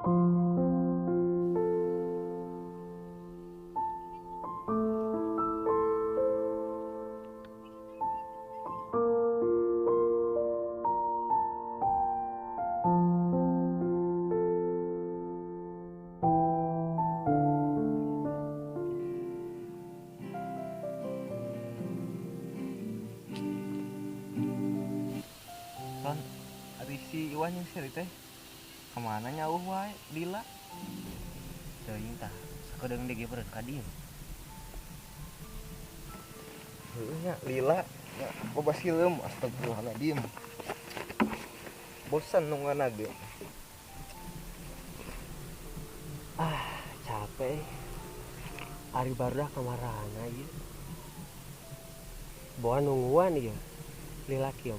Kan ari si Iwan yang seri teh kemana nyauh wae lila teuing tah sakedeung dege beureun ka dieu heuh nya lila nya loba sileum astagfirullahaladzim bosan nungguana ge Capek ari barudak kamarana ieu boa nungguan ieu lila kieu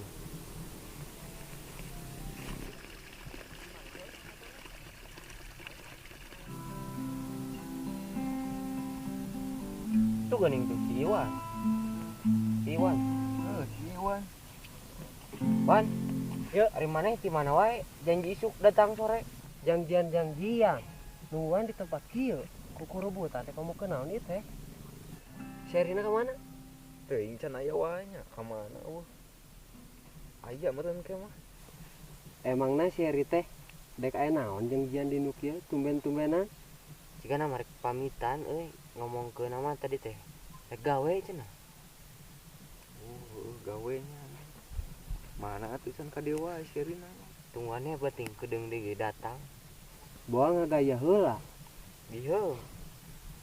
tuh geuning tuh si Iwan si Iwan Wan yuk ari maneh ti mana wae janji isuk datang sore janjian nungguan di tempat kieu kuku rebutan teh kamu kenal nih teh Sherina ke mana? teuing can aya wae nya ka mana eueuh aya meureun ke mah Emangna Sherry teh dek aya naon janjian di nu kieu tumben-tumbenan jigana marek pamitan euy ngomongkeun nama tadi teh rek gawe cenah gawe nya mana atusan ka dieu wae si Rina tungguannya penting kedeung dege datang boa ngagaya heula dieu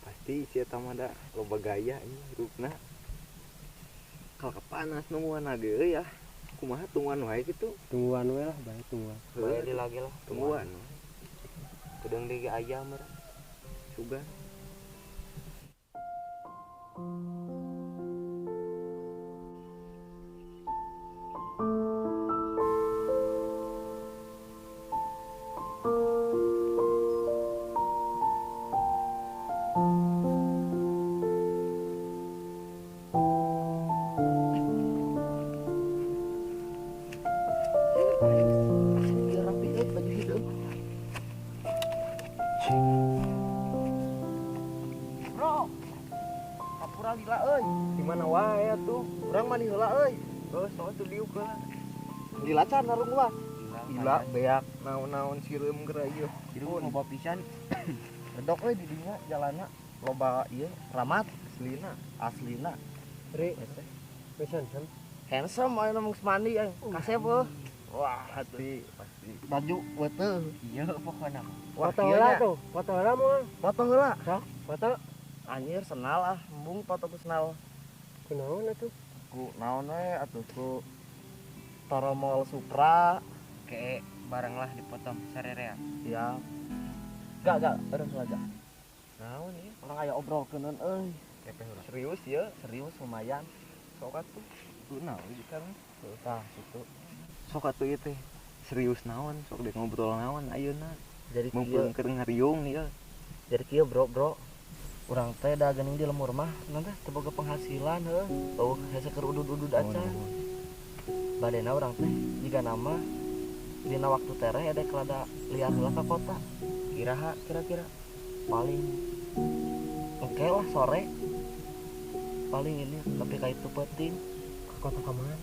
pasti si eta mah da loba gaya ieu hirupna kalau panas nungguan ge euy ya kumaha tungguan wae kitu tungguan we lah bae tungguan bae di lagi lah tungguan kedeung dege aya meureun sugan lila euy di mana wae atuh urang mah di heula euy geus soal teu diuk heula lila can narung gua lila beak naon-naon sireum geura ieu hirup loba pisan redok euy di dinya jalanna loba ieu ramat aslina Ri pisan handsome aya mung mandi kasep euy wah pasti baju weuteuh iya pokona wah foto heula tuh foto heula moal foto heula sok foto anjir senal ah embung foto ku senal kunaon atuh ku naon we atuh ku Toromol Supra kayak barang lah dipotong sarerea ya gak urang saja naon ieu orang aya obrolkeun euy serius ya serius lumayan sok atuh tuh naon di kan tah situ sok atuh ieu teh serius naon sok dek ngobrol naon ayeuna jadi mumpung keur ngariung nih jadi kieu bro urang teh da geuning di lemur mah nanti teu boga penghasilan heuh hese keur udud-udud acan badena urang teh jiga nama dina waktu tereh ada kelada liar heula ka kota kira-kira paling oke lah sore paling ini tapi ka itu penting ke kota ka mana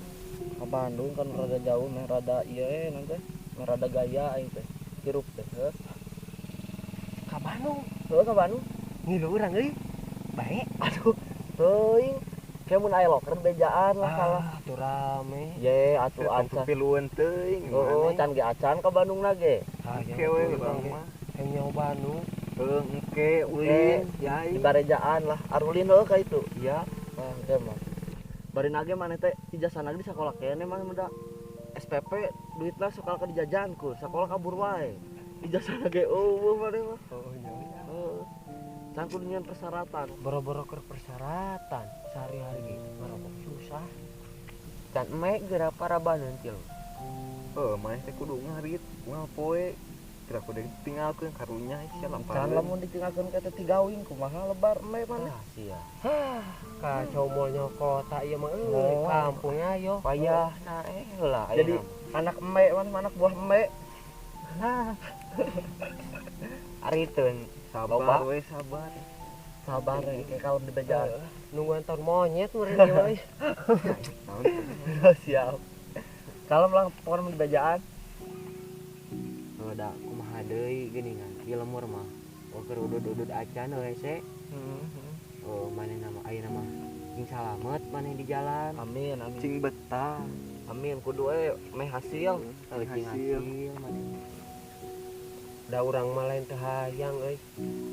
ka Bandung kan rada jauh meh rada ieu nanti meh rada gaya aing teh hirup teh heuh ka Bandung ka Bandung ngilu urang euy bae aduh teuing kemun aya loker bejaan lah kalah atuh rame ye atuh acan pilueun teuing can ge acan ka Bandung na ge kewe urang mah hanya Bandung engke ulin yai di barejaan lah arulin heuh ka itu iya ge mah bari nage maneh teh ijazahna di sakola kene mah muda SPP duitna sakal ka dijajankeun sakola kabur wae ijazahna ge eueuh maneh mah oh iya can kudu nyian persyaratan boro-boro keur persyaratan sehari-hari ngarokok susah can emek geura parabaneun kieu maneh teh kudu ngarit moal poe kira kudu ditinggalkeun karunya sia lampar can lamun ditinggalkeun ka teh tigawing kumaha lebar emek maneh sia kacau moal nyokota ieu mah euy kampungnya yo payah nah heula jadi anak emek anak buah emek Ari teu Loba. sabar we sabar. Sabar ya kayak kalau di bejaan. Nungguan tahun monyet meureun ieu we. Siap. Kalau melang pokoknya di bejaan. Oh da kumaha deui geuningan ieu lemur mah. Oh keur udud-udud acan we se. Oh manehna mah ayeuna mah cing salamet maneh di jalan. Amin amin. Cing betah. Amin kudu we meh hasil. Cing hasil maneh. Da urang mah lain teu hayang euy.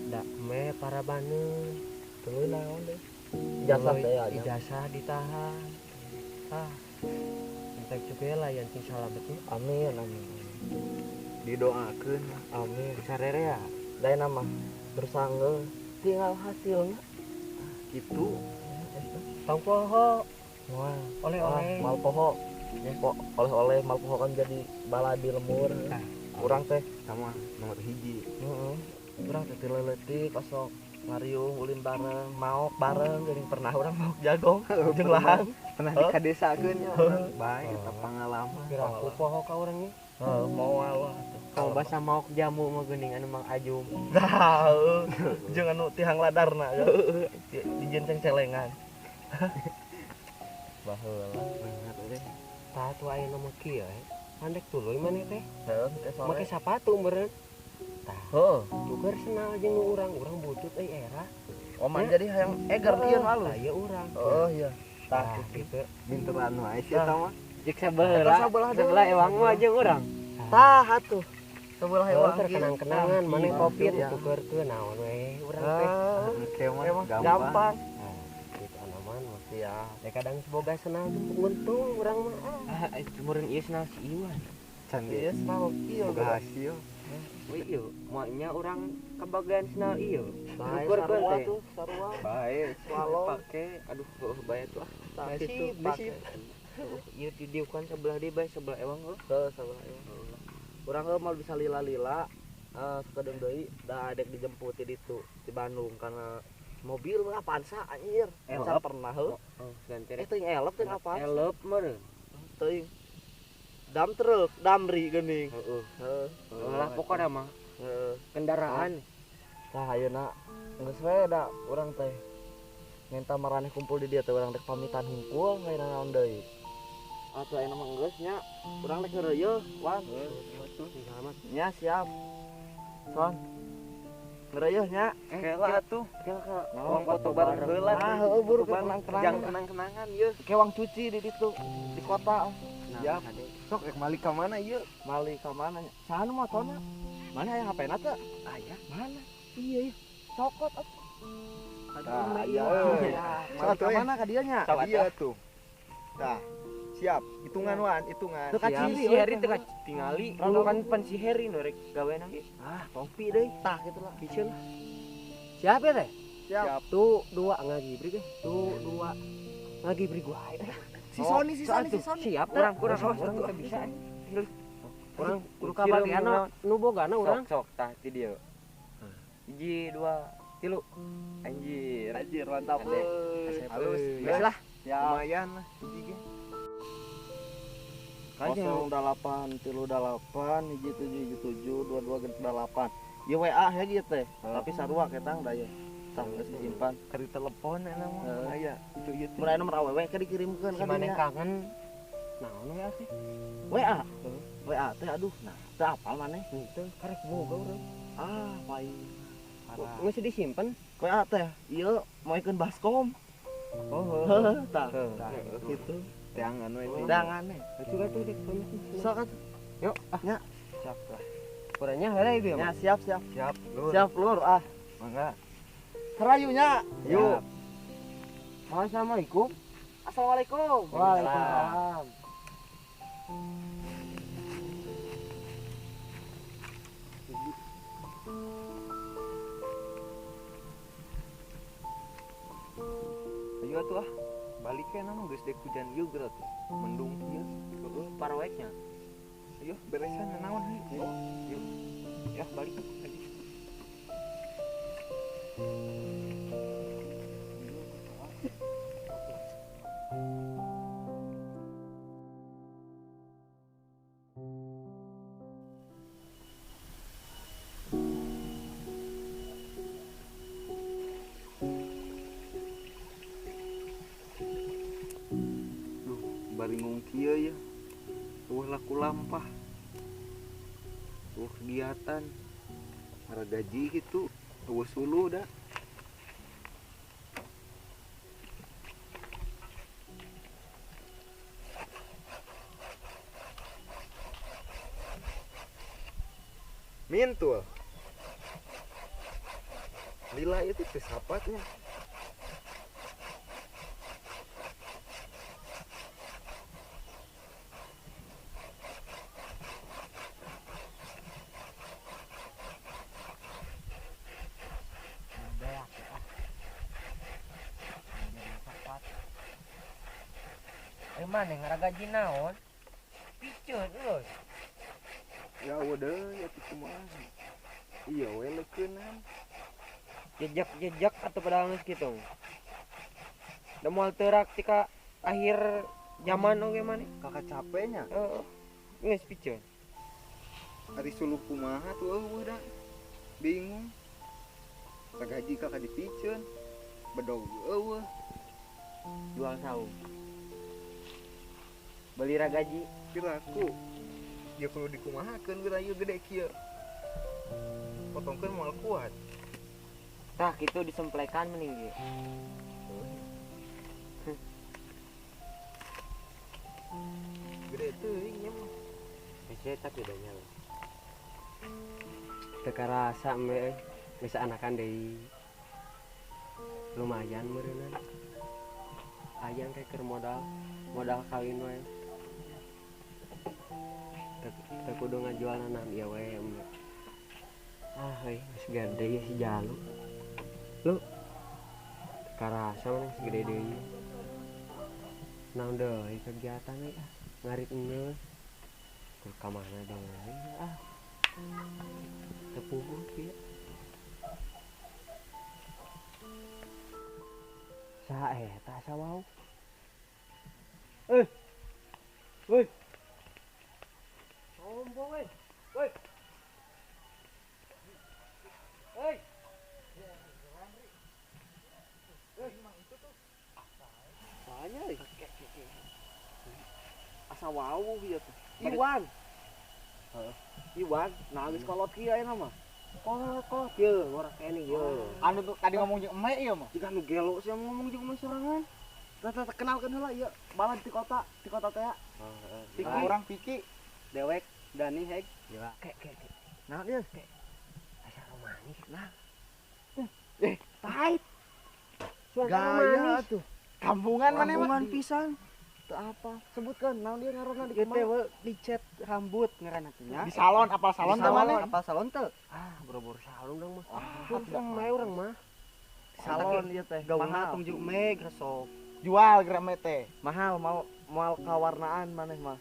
Da me para baneun. Teu naon deh. Ijazah teh aja. Ijazah ditahan. Entek juga lah yang cing salamet mah. Amin amin. Didoakeun. Amin. Sarere ya. Lain nama bersangga tinggal hasilnya Gitu. Tong poho. wah Oleh-oleh. mal poho oleh-oleh mal poho kan jadi baladi lemur kurang teh Sama nomor hiji. kurang teh leletik kosok ngariung ulin bareng maok bareng jadi pernah orang maok jagong jeung lahang Pernah di kadesakeun nya. Bae eta pengalaman. Aku poho ka urang nih. mau Allah Kalau bahasa mau jamu mah geuning anu mang ajum. tahu jeung anu tihang ladarna di jenjang celengan baheula Bener teh. Tah atuh ayeuna mah kieu handek tuluy maneh teh. heuh teh Make sore sapatu meureun. Tah, heuh tuker senal jeung nu urang butut era. oman jadi hayang eger ieu nu alus Tah ieu urang. oh iya Tah gitu. Minteran wae sih eta mah. Jek sabelah. Sebelah ewang mah jeung urang. tah atuh sebelah Hewan hewan terkenang-kenangan maneh kopi ya. tukerkeun naon we urang teh. Engke mah emang gampang. gampang Gitu anaman mah. ya Ya kadang boga senal untung urang mah. Meureun ieu senal si Iwan. Can iya senal iya boga hasil. We ieu moanya urang kabagian senal ieu. bae Ukur sarua teh. tuh sarua Bae. Swallow. Pake aduh bae tuh ah. tah Nah, situ situ, pake Ieu didiukan sebelah di bae sebelah ewang heuh. heuh sabelah hewan urang heuh mal bisa lila-lila sekedeng deui da adek dijemput di ditu di Bandung karena mobil lah pansa anjir Elep. can pernah heuh Oh, ganti teuing elep teuing apa elep meureun. teuing dam truk damri geuning Heeh. heuh Lah pokona mah heuh kendaraan. tah ayeuna geus we da urang teh minta maraneh kumpul di dieu teh urang dek pamitan hungkul ngaina naon deui atuh ayeuna mah geus nya urang dek ngeureuyeun wan Selamat. nya siap son ngeureuyeun nya Kela atuh. Naon foto bareng heula. heueuh buru Foto bareng. kenang-kenangan Jang kenang-kenangan ieu. kewang cuci di ditu di kota Siap. Sok rek balik ka mana ieu? mali ka mana nya saha nu motorna mana aya HP-na teh Aya. mana iya iya cokot atuh Tah, iya Sok ka mana ka dieu nya Ka dieu tuh. Tah. Siap. Hitungan wan, hitungan. Teu ka Si ciri Heri teh tingali. Dulu kan pan si Heri nu rek gaweana ge. topi deui tah kitu lah Biceun. Siapa teh? Siap. Tuh dua ngagibri ge. Tuh dua ngagibri gua. si Sony si Sony si Sony Siap teh. Kurang teh bisa. Urang kudu kabagianna nu bogana urang. Sok tah ti dieu. 1 2 3. Anjir. anjir mantap Ade. euy Halus. Geus lah. ya Lumayan lah hiji ge. 0838 hiji 777 22 ieu WA ya gitu teh tapi sarua ketang da ye tah geus disimpan Kari telepon enak mah. Aya. Itu ieu. mun aya nomor awewe ke dikirimkeun Si ka maneh dinya kangen. Naon we teh? WA WA teh aduh nah teu apal maneh Henteu karek boga urang. pai parah Geus disimpen. WA teh ieu moekeun baskom Oh, heuh tah Heuh. tah kitu Teangan we. dangan nih Juga tuh dek banyak. sok atuh Yuk, nya Siap lah. kurangnya hari itu ya. nya siap siap Siap. Lur. siap lur Mangga. serayunya Yuk. Assalamualaikum. assalamualaikum Waalaikumsalam. Ayo atuh ah. Balik ke nama geus dek hujan ieu geura tuh. Mendung ieu. Heeh, paraweknya. Ayo beresan naon heuh. Yuk. Ya balik tadi. Salingung kieu ya. Eueuh laku lampah. Eueuh kegiatan. Mara gaji gitu. Eueuh suluh da. Mintul. Lila itu sapatnya. Mana ngaraga naon? Piceun euy. Ya udah ya itu kumaha. Iya we leukeunan. Jejak atau padahal geus kitu. Da moal teurak tika akhir zaman oge maneh. Kakak capeknya. Heeh. Geus piceun. Ari suluh kumaha tuh eueuh da. Bingung. Gaji kakak dipiceun. Bedog eueuh. Jual saung. Beli gaji Piraku. Ya kudu dikumahakeun gerayu gede kieu. Potongkeun moal kuat. tah kitu disemplekan mending ge. Gede teuing nya mah. Geus eta bedanya. Teu karasa mbe geus anakan deui. Lumayan meureunna. Ayang teh keur modal kawin we. Teu kudu ngajual nanam ieu we. Geus gede ya si Jalu. Lu karasa mah geus gede deui. Naon deui kegiatan we ngarit enggeus. Ku ka mana deui teu puguh kieu. Saha eta asa wau? Woi. Sombong we. Woi. Hei. Banyak Asa wau ieu teh. Iwan. Iwan, nah geus kolot kieu ayeuna mah. Kolot yeuh, ngorek kene yeuh. Anu tuh tadi ngomong jeung emek ieu mah. Jika nu gelo sia ngomong jeung emak sorangan. Tata kenalkeun heula ieu, balad di kota teh ya. Piki urang Piki. Dewek, Dani heg. Ya. Ke. Nah dia Asa romanis nah. pahit. Gaya atuh. Kampungan mana mah? Kampungan pisan. Teu apa? Sebutkeun naon dia ngaranna di Ieu teh kumaha? we dicet rambut ngaranna teh nya. Di salon, apal salon teh mana? Apa salon teu? Boro-boro salon dong mah. Urang mah. Salon ieu teh Mahal mahal. tong jeung meg resok. Jual grame teh. Mahal moal kawarnaan maneh mah.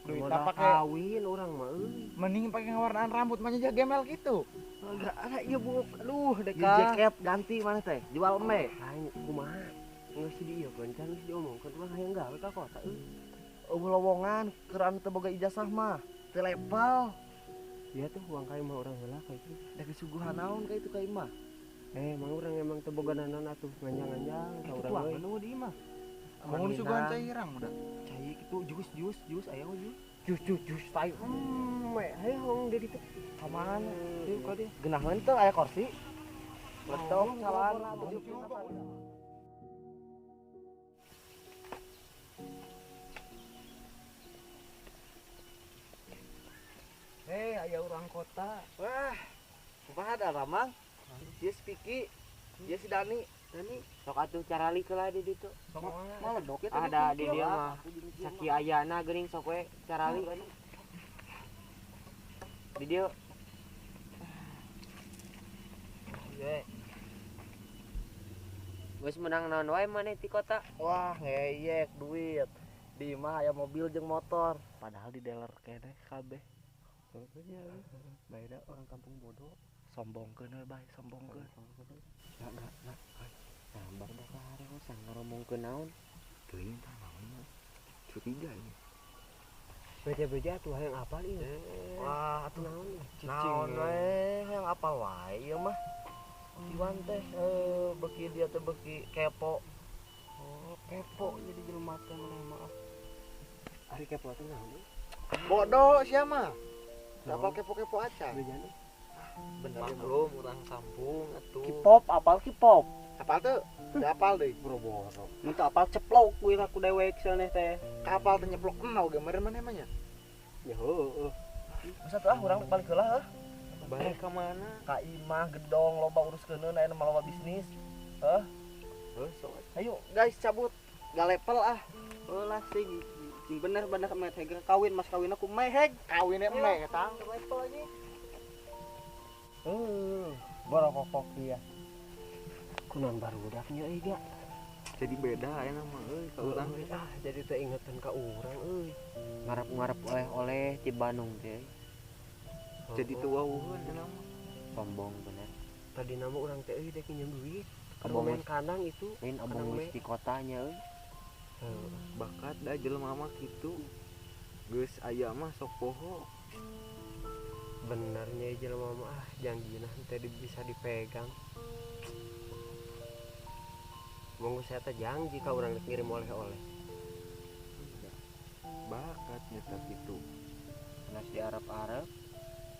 Duit Modal pake kawin urang mah euy. mending pake ngawarnaan rambut mah nya gemel gitu. Enggak ada ieu bu. Aduh Ieu deka. Jaket ganti maneh teh. Jual eme. Lain kumaha? Geus dieukeun can geus diomongkeun mah hayang gawe ka kota euy. Eueuh lowongan keur anu teu boga ijazah mah. Teu level. Dia tuh uang kayu mah urang heula ka itu. Da suguhan naon ka itu ka imah. Mang urang emang teu boga nanon atuh nganjang-nganjang ka urang Tuang euy. anu di imah. Mau disuguhan cairang udah. Cai kitu jus aya we jus. Jus tai. Hayu hong di ditu. Ka mana? Ieu ka dia. Geunaheun teu aya kursi. Betul salana tujuh. Aya urang kota. Wah. Kumaha da Ramang? Dia si Piki. Dia si Dani. Sok atuh carali keula di ditu. Maledok ya Ada di dia mah. Saki ayana geuning sok we carali kan. Di dia geus menang naon wae maneh ti kota. Wah, ngeyek duit. Di imah aya mobil jeung motor. Padahal di dealer keneh kabeh. Bae da orang kampung bodoh. Sombongkeun we bae, sombongkeun. Nah. Sabar da ka hareosan ngaromongkeun naon. Teuing tah naon. Curiga ini. Beja-beja tuh hayang apal ieu. Wah, atuh Naon nih? naon we yang apal wae ieu mah. Iwan teh beuki dia teh beuki kepo. Oh, kepo jadi jelema teh maneh mah. Ari kepo teh naon? Bodoh siapa? Apal kepo-kepo aja. Bejan. Bener maklum urang kampung atuh. K-pop, apal K-pop. Apal tuh? Udah apal deh, boro-boro. Mun teu apal ceplok kuy aku dewek cenah teh. Kapal teh nyeplok kenal gambaran mana emangnya? Ya heueuh. Masa tuh urang balik heula Balik ka mana? ka imah gedong loba uruskeunna aya mah loba bisnis. Heh. Sok. Ayo guys cabut. Gak level ah. Ulah sing bener-bener meheg kawin mas kawin aku meheg. Kawinnya emeh eta. Level lagi. Borokokok dia. Kunaon barudaknya euy ga. Jadi beda aya mah euy ka urang. Jadi teh ingetan ka urang euy. Ngarep-ngarep oleh-oleh di Bandung teh. Jadi tua eueun cenah mah. Sombong bener. Tadi nama urang teh euy dek nginjem duit. Abang Main kanang itu. Lain abang Kanang geus di kotanya euy. Bakat da jelema mah kitu. Geus aya mah sok poho. Benernya jelema mah janjina teh bisa dipegang. Monggo saya teh janji ka urang ngirim oleh-oleh. Bakat nyata kitu. Nasi Arab-Arab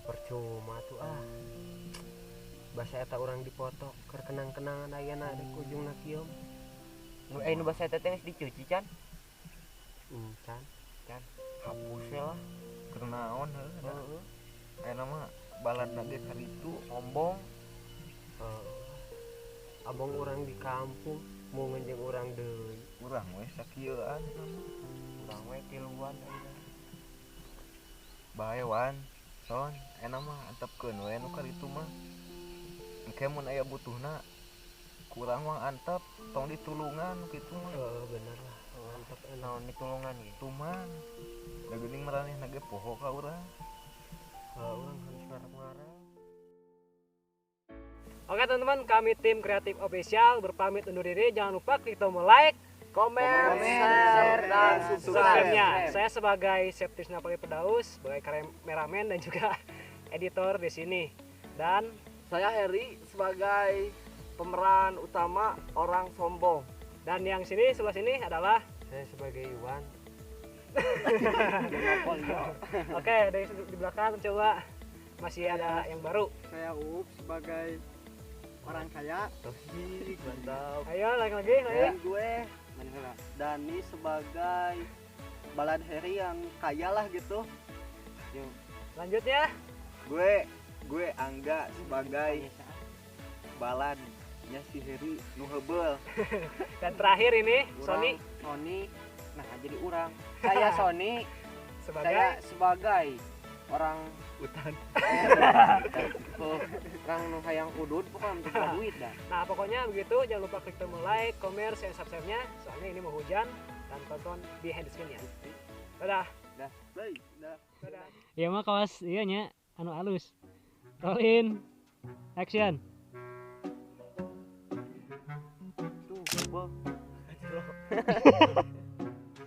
Percuma tuh bahasa eta urang dipoto keur kenang-kenangan ayeuna di ujungna kieu. nu basa teh geus dicuci can. Can. Hapus lah. Keur naon heuh. Aya mah baladna ge karitu sombong. Abang urang di kampung mau ngenjeng urang deui. Urang we sakieuan. Urang we tiluan ayeuna. Bae wan. Son, ena mah antepkeun we nu karitu mah. Engke mun aya butuhna kurang mah antep tong ditulungan kitu mah. Bener lah. Mantap Naon ditulungan ge. Itu mah. Da geuning maranehna ge poho ka urang. urang harus ngarep-ngarep. Oke teman-teman, kami tim Kreatif Official berpamit undur diri. Jangan lupa klik tombol like, Komen, share, dan subscribe. subscribe-nya. Saya sebagai Septis Napoli Pedaus, sebagai kameramen dan juga editor di sini. Dan Saya Heri sebagai pemeran utama orang sombong. yang sini sebelah sini adalah Saya sebagai Iwan. oke, dari di belakang coba masih ada yang baru. Saya Up sebagai orang kaya. Mantap. Ayo lagi. Dan gue Dani sebagai balad Heri yang kaya lah gitu. Lanjutnya, Gue Angga sebagai baladnya si Heri nu heubel. dan terakhir ini Sony. Nah, jadi urang. Saya Sony, saya sebagai sebagai orang hutan. Orang nu hayang udud pokoknya untuk duit dah. Nah pokoknya begitu, jangan lupa klik tombol like, comment, share, subscribe-nya. Soalnya ini mau hujan dan tonton behind the screen-nya. Dadah. Dah, play, dah. Dadah. Ya mah kawas iya nya anu alus. Roll in. Action. Tuh, coba.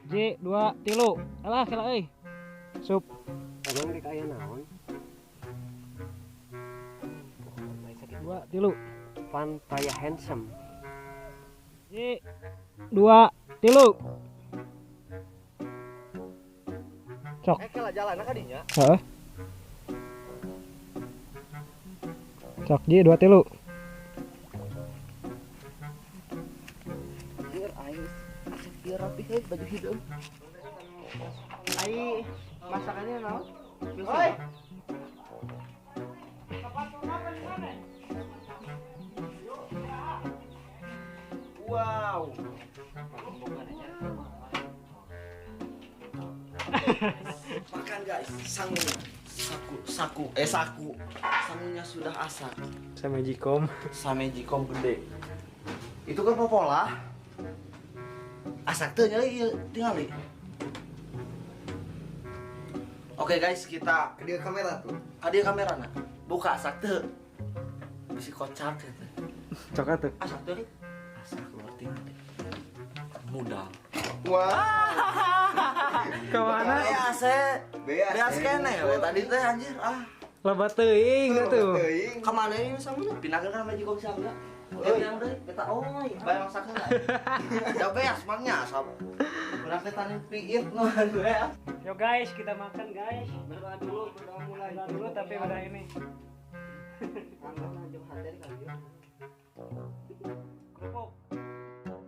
J 2 3. Alah kela euy. Sup. Abang rek aya naon? 2 3. Pantaya handsome. J 2 3. Cok. Kela jalan ka dinya. Heeh. Cok J 2 3. Biar aing asik biar rapi heuh baju hideung. Ai masakannya naon? Oi. Wow. Makan guys, sangunya. Saku. Sangunya sudah asak. Sama Jikom. Samejikom gede. Itu kan popola. Asak teh nya ieu tingali. Oke guys, kita ke dia kamera tuh. Ka dia kamera na. Buka asak teh. Bisi kocak eta. Coklat tuh. Asak teh. Asak keluar tingali. Mudah. Kemana? Beas kene we tadi teh anjir ah. Lebat teuing tuh. Kemana ini sama pindahkeun ka Mejikom Sangga. Euy, kita oi, bayang sakana. Ya beas mangnya asap. Urang teh tani piit nu ya. Yo guys, kita makan guys. Berdoa dulu, berdoa mulai. Udah dulu tapi udah ini. Angkat aja hati kali. Kerupuk.